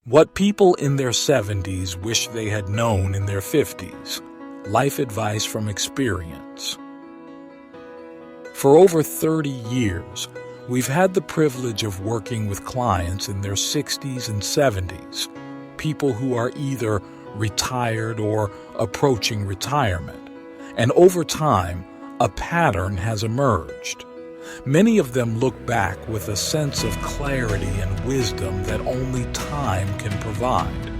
What people in their 70s wish they had known in their 50s. Life advice from experience. For over 30 years, we've had the privilege of working with clients in their 60s and 70s, people who are either retired or approaching retirement. And over time, a pattern has emerged. Many of them look back with a sense of clarity and wisdom that only time can provide.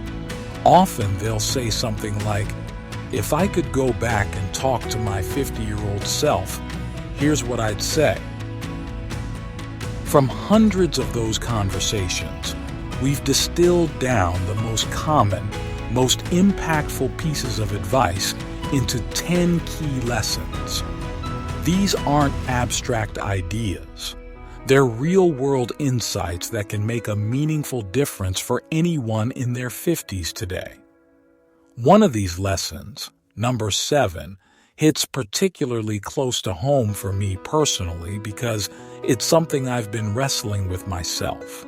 Often they'll say something like, "If I could go back and talk to my 50-year-old self, here's what I'd say." From hundreds of those conversations, we've distilled down the most common, most impactful pieces of advice into 10 key lessons. These aren't abstract ideas. They're real-world insights that can make a meaningful difference for anyone in their 50s today. One of these lessons, number 7, hits particularly close to home for me personally because it's something I've been wrestling with myself.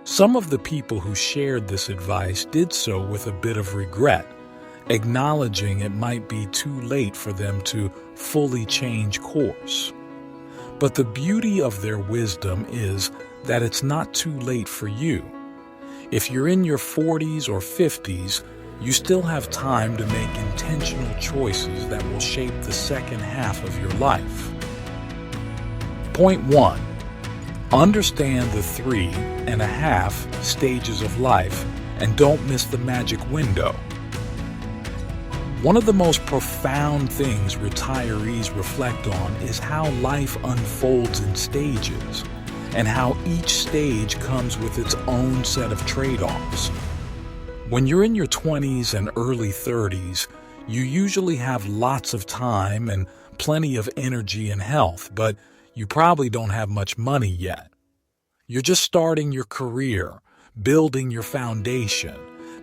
Some of the people who shared this advice did so with a bit of regret, acknowledging it might be too late for them to fully change course. But the beauty of their wisdom is that it's not too late for you. If you're in your 40s or 50s, you still have time to make intentional choices that will shape the second half of your life. Point 1. Understand the 3.5 stages of life and don't miss the magic window. One of the most profound things retirees reflect on is how life unfolds in stages, and how each stage comes with its own set of trade-offs. When you're in your 20s and early 30s, you usually have lots of time and plenty of energy and health, but you probably don't have much money yet. You're just starting your career, building your foundation,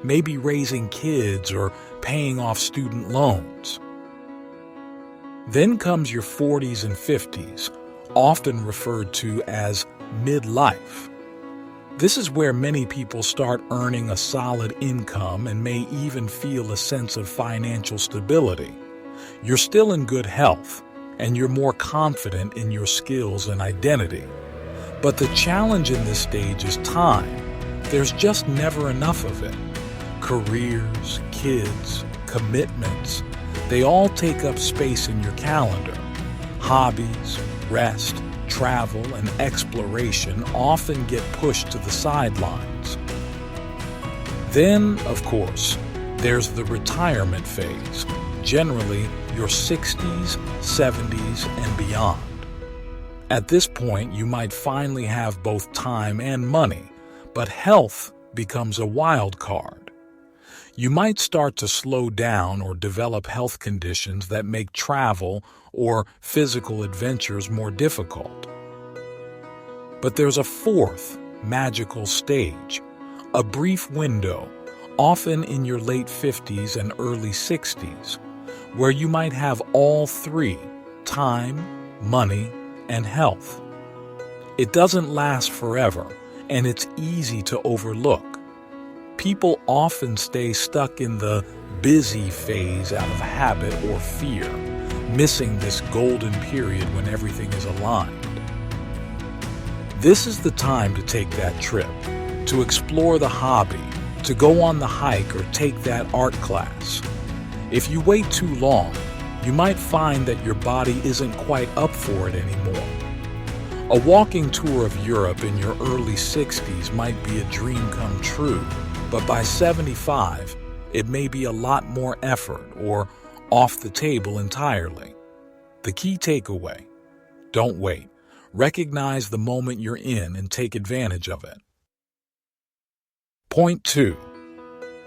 maybe raising kids or paying off student loans. Then comes your 40s and 50s, often referred to as midlife. This is where many people start earning a solid income and may even feel a sense of financial stability. You're still in good health, and you're more confident in your skills and identity. But the challenge in this stage is time. There's just never enough of it. Careers, kids, commitments, they all take up space in your calendar. Hobbies, rest, travel, and exploration often get pushed to the sidelines. Then, of course, there's the retirement phase, generally your 60s, 70s, and beyond. At this point, you might finally have both time and money, but health becomes a wild card. You might start to slow down or develop health conditions that make travel or physical adventures more difficult. But there's a fourth magical stage, a brief window, often in your late 50s and early 60s, where you might have all three: time, money, and health. It doesn't last forever, and it's easy to overlook. People often stay stuck in the busy phase out of habit or fear, missing this golden period when everything is aligned. This is the time to take that trip, to explore the hobby, to go on the hike or take that art class. If you wait too long, you might find that your body isn't quite up for it anymore. A walking tour of Europe in your early 60s might be a dream come true, but by 75, it may be a lot more effort or off the table entirely. The key takeaway: don't wait. Recognize the moment you're in and take advantage of it. Point 2.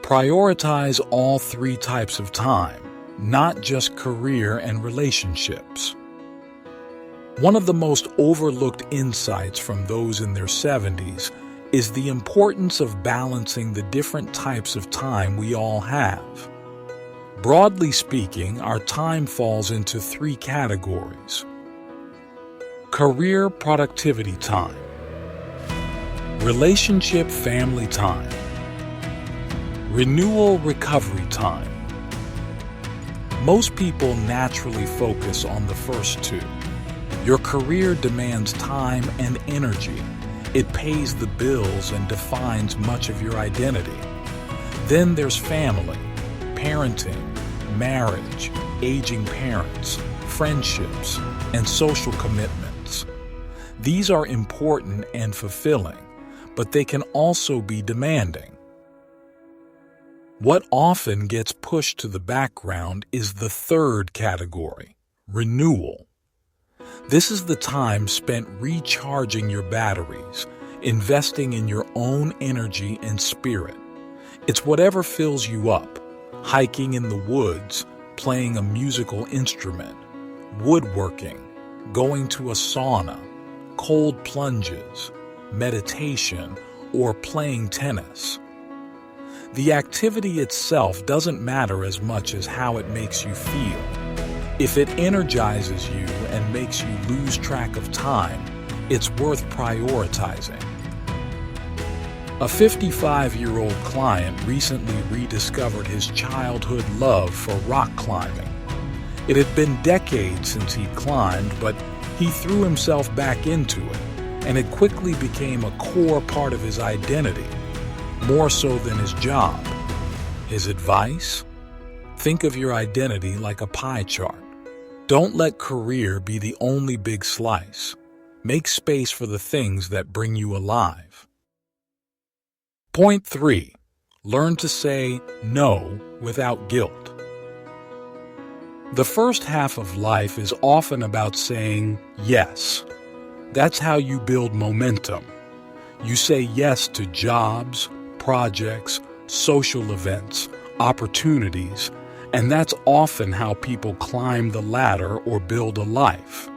Prioritize all three types of time, not just career and relationships. One of the most overlooked insights from those in their 70s is the importance of balancing the different types of time we all have. Broadly speaking, our time falls into 3 categories. Career productivity time. Relationship family time. Renewal recovery time. Most people naturally focus on the first two. Your career demands time and energy. It pays the bills and defines much of your identity. Then there's family, parenting, marriage, aging parents, friendships, and social commitments. These are important and fulfilling, but they can also be demanding. What often gets pushed to the background is the third category, renewal. This is the time spent recharging your batteries, investing in your own energy and spirit. It's whatever fills you up, hiking in the woods, playing a musical instrument, woodworking, going to a sauna, cold plunges, meditation, or playing tennis. The activity itself doesn't matter as much as how it makes you feel. If it energizes you and makes you lose track of time, it's worth prioritizing. A 55-year-old client recently rediscovered his childhood love for rock climbing. It had been decades since he'd climbed, but he threw himself back into it, and it quickly became a core part of his identity, more so than his job. His advice? Think of your identity like a pie chart. Don't let career be the only big slice. Make space for the things that bring you alive. Point 3. Learn to say no without guilt. The first half of life is often about saying yes. That's how you build momentum. You say yes to jobs, projects, social events, opportunities, and that's often how people climb the ladder or build a life.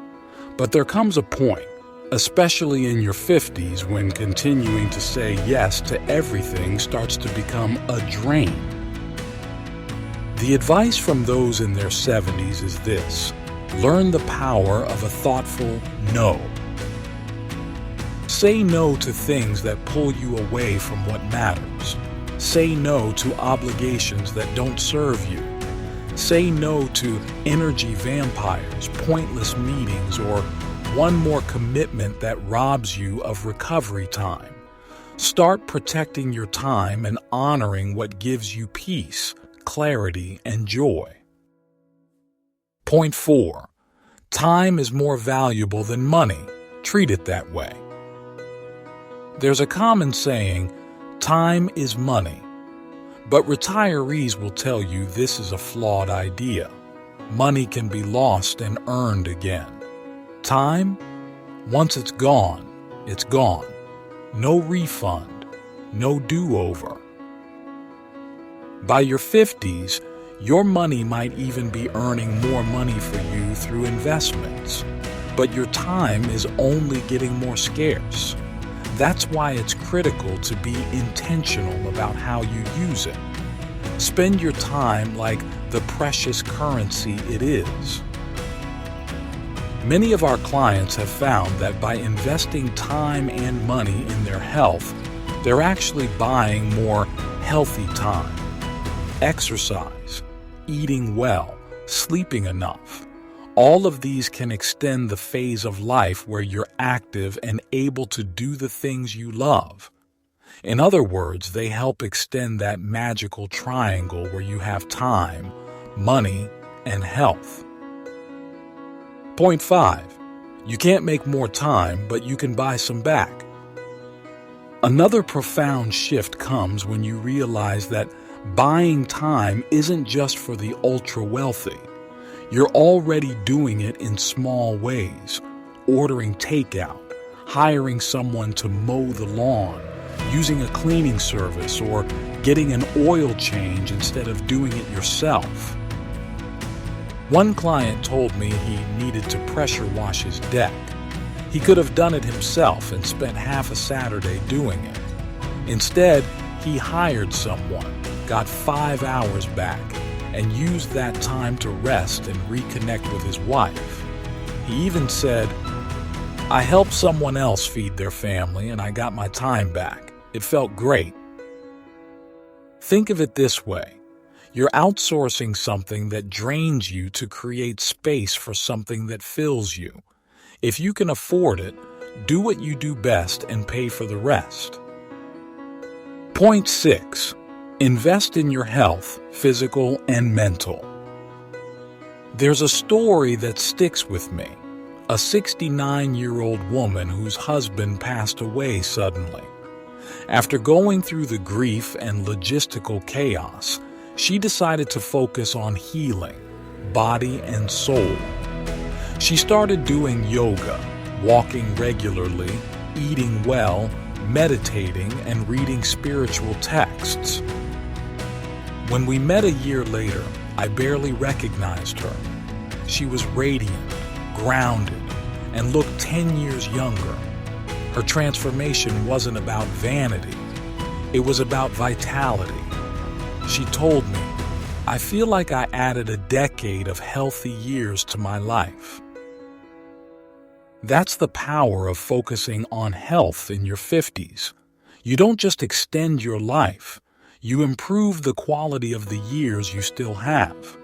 But there comes a point, especially in your 50s, when continuing to say yes to everything starts to become a drain. The advice from those in their 70s is this: learn the power of a thoughtful no. Say no to things that pull you away from what matters. Say no to obligations that don't serve you. Say no to energy vampires, pointless meetings, or one more commitment that robs you of recovery time. Start protecting your time and honoring what gives you peace, clarity, and joy. Point 4. Time is more valuable than money. Treat it that way. There's a common saying, time is money. But retirees will tell you this is a flawed idea. Money can be lost and earned again. Time? Once it's gone, it's gone. No refund, no do-over. By your 50s, your money might even be earning more money for you through investments, but your time is only getting more scarce. That's why it's critical to be intentional about how you use it. Spend your time like the precious currency it is. Many of our clients have found that by investing time and money in their health, they're actually buying more healthy time. Exercise, eating well, sleeping enough. All of these can extend the phase of life where you're active and able to do the things you love. In other words, they help extend that magical triangle where you have time, money, and health. Point 5. You can't make more time, but you can buy some back. Another profound shift comes when you realize that buying time isn't just for the ultra-wealthy. You're already doing it in small ways, ordering takeout, hiring someone to mow the lawn, using a cleaning service, or getting an oil change instead of doing it yourself. One client told me he needed to pressure wash his deck. He could have done it himself and spent half a Saturday doing it. Instead, he hired someone, got 5 hours back, and used that time to rest and reconnect with his wife. He even said, I helped someone else feed their family and I got my time back. It felt great. Think of it this way. You're outsourcing something that drains you to create space for something that fills you. If you can afford it, do what you do best and pay for the rest. Point 6. Invest in your health, physical and mental. There's a story that sticks with me. A 69-year-old woman whose husband passed away suddenly. After going through the grief and logistical chaos, she decided to focus on healing, body and soul. She started doing yoga, walking regularly, eating well, meditating, and reading spiritual texts. When we met a year later, I barely recognized her. She was radiant, grounded, and looked 10 years younger. Her transformation wasn't about vanity. It was about vitality. She told me, "I feel like I added a decade of healthy years to my life." That's the power of focusing on health in your 50s. You don't just extend your life, you improve the quality of the years you still have.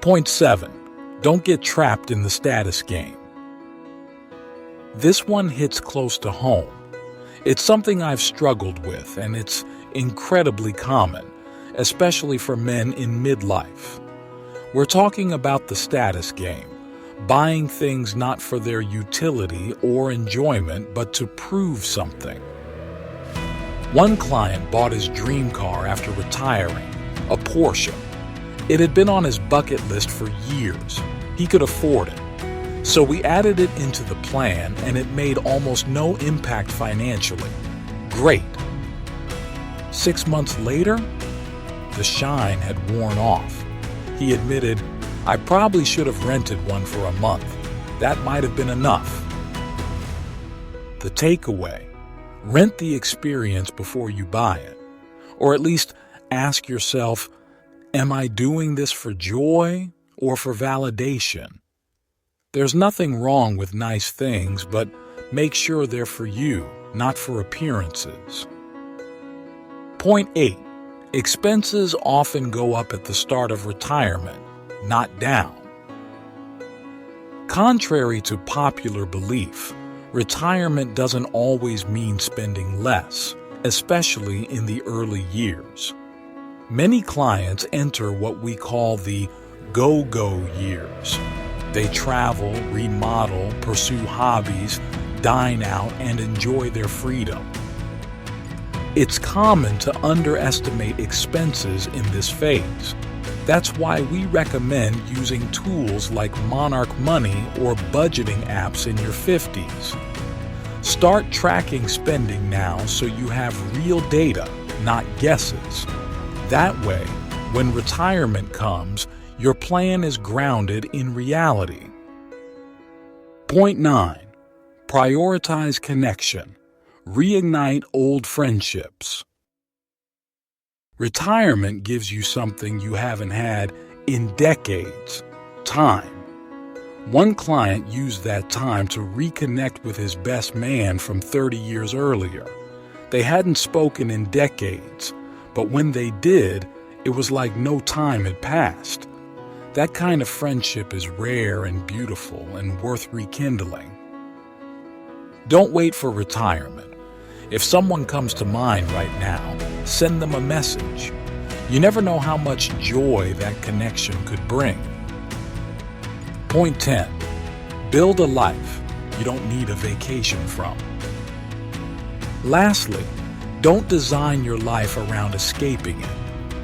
Point 7. Don't get trapped in the status game. This one hits close to home. It's something I've struggled with, and it's incredibly common, especially for men in midlife. We're talking about the status game, buying things not for their utility or enjoyment, but to prove something. One client bought his dream car after retiring, a Porsche. It had been on his bucket list for years. He could afford it. So we added it into the plan, and it made almost no impact financially. Great. 6 months later, the shine had worn off. He admitted, "I probably should have rented one for a month. That might have been enough." The takeaway: rent the experience before you buy it. Or at least ask yourself, am I doing this for joy or for validation? There's nothing wrong with nice things, but make sure they're for you, not for appearances. Point 8. Expenses often go up at the start of retirement, not down. Contrary to popular belief, retirement doesn't always mean spending less, especially in the early years. Many clients enter what we call the go-go years. They travel, remodel, pursue hobbies, dine out, and enjoy their freedom. It's common to underestimate expenses in this phase. That's why we recommend using tools like Monarch Money or budgeting apps in your 50s. Start tracking spending now so you have real data, not guesses. That way, when retirement comes, your plan is grounded in reality. Point 9. Prioritize connection. Reignite old friendships. Retirement gives you something you haven't had in decades: time. One client used that time to reconnect with his best man from 30 years earlier. They hadn't spoken in decades, but when they did, it was like no time had passed. That kind of friendship is rare and beautiful and worth rekindling. Don't wait for retirement. If someone comes to mind right now, send them a message. You never know how much joy that connection could bring. Point 10. Build a life you don't need a vacation from. Lastly, don't design your life around escaping it.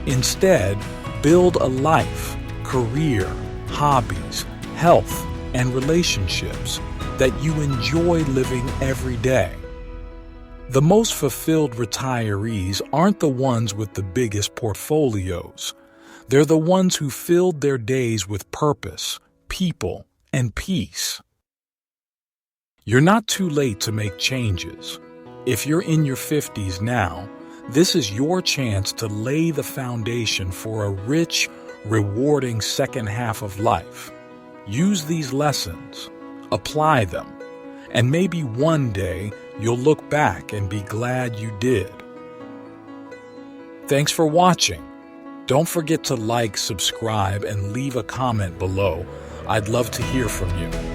Instead, build a life, career, hobbies, health, and relationships that you enjoy living every day. The most fulfilled retirees aren't the ones with the biggest portfolios. They're the ones who filled their days with purpose, people, and peace. You're not too late to make changes. If you're in your 50s now, this is your chance to lay the foundation for a rich, rewarding second half of life. Use these lessons. Apply them, and maybe one day you'll look back and be glad you did. Thanks for watching. Don't forget to like, subscribe, and leave a comment below. I'd love to hear from you.